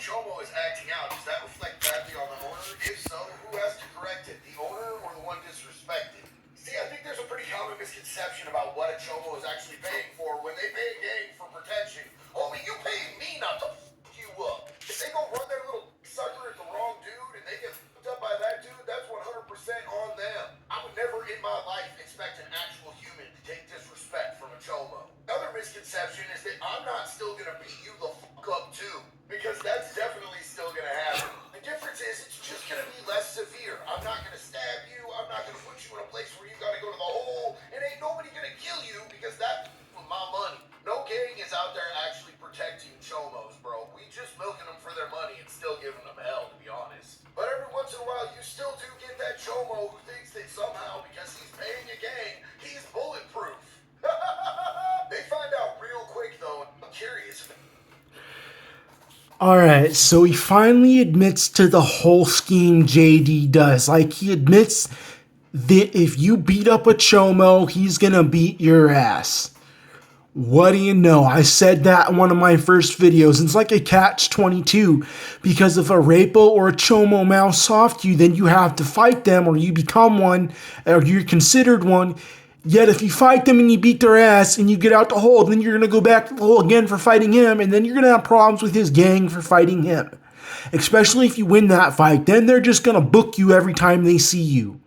Chomo is acting out, does that reflect badly on the owner? If so, who has to correct it? The owner or the one disrespected? See, I think there's a pretty common misconception about what a Chomo is actually paying for when they pay a gang for protection. Homie, you paying me not to you up. If they go run their little sucker at the wrong dude and they get fucked up by that dude, that's 100% on them. I would never in my life expect an actual human to take disrespect from a Chomo. Another misconception is that I'm not still gonna beat you the fuck up too, because that's definitely still gonna happen. The difference is it's just gonna be less severe. I'm not gonna stab you, I'm not gonna put you in a place where you gotta go to the hole, and ain't nobody gonna kill you because that's with my money. No gang is out there actually protecting Chomos, bro. We just milking them for their money and still giving them hell, to be honest. But every once in a while, you still do get that Chomo who thinks that somehow, because he's paying a gang, he's bulletproof. They find out real quick, though. I'm curious. Alright, so he finally admits to the whole scheme JD does. Like, he admits that if you beat up a Chomo, he's gonna beat your ass. What do you know? I said that in one of my first videos. It's like a catch-22, because if a Rapo or a Chomo mouths soft you, then you have to fight them, or you become one, or you're considered one. Yet if you fight them and you beat their ass and you get out the hole, then you're going to go back to the hole again for fighting him, and then you're going to have problems with his gang for fighting him. Especially if you win that fight, then they're just going to book you every time they see you.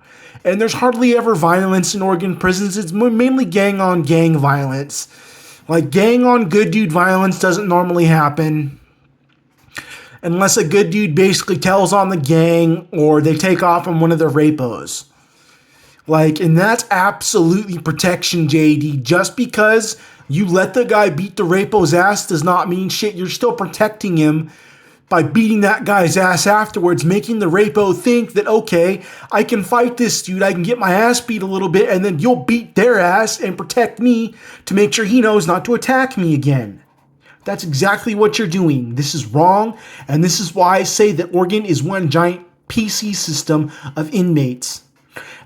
And there's hardly ever violence in Oregon prisons. It's mainly gang-on-gang violence. Like, gang-on-good dude violence doesn't normally happen unless a good dude basically tells on the gang or they take off on one of their rapos. Like, and that's absolutely protection, JD. Just because you let the guy beat the rapo's ass does not mean shit. You're still protecting him by beating that guy's ass afterwards, making the rapo think that, okay, I can fight this dude, I can get my ass beat a little bit, and then you'll beat their ass and protect me to make sure he knows not to attack me again. That's exactly what you're doing. This is wrong, and this is why I say that Oregon is one giant PC system of inmates.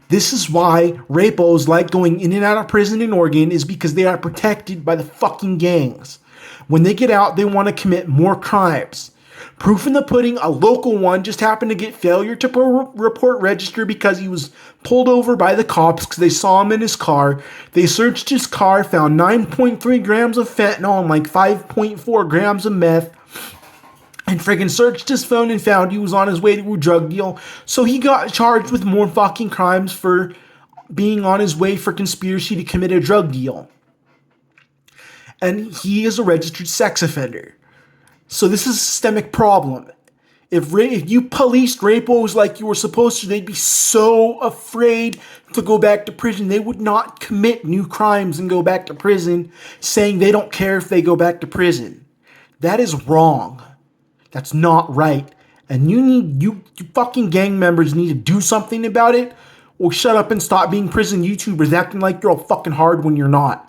This is why rapos like going in and out of prison in Oregon, is because they are protected by the fucking gangs. When they get out, they want to commit more crimes. Proof in the pudding, a local one just happened to get failure to report register because he was pulled over by the cops because they saw him in his car. They searched his car, found 9.3 grams of fentanyl and like 5.4 grams of meth. And friggin' searched his phone and found he was on his way to a drug deal. So he got charged with more fucking crimes for being on his way for conspiracy to commit a drug deal. And he is a registered sex offender. So this is a systemic problem. If you policed rapos like you were supposed to, they'd be so afraid to go back to prison. They would not commit new crimes and go back to prison, saying they don't care if they go back to prison. That is wrong. That's not right. And you fucking gang members need to do something about it, or shut up and stop being prison YouTubers acting like you're all fucking hard when you're not.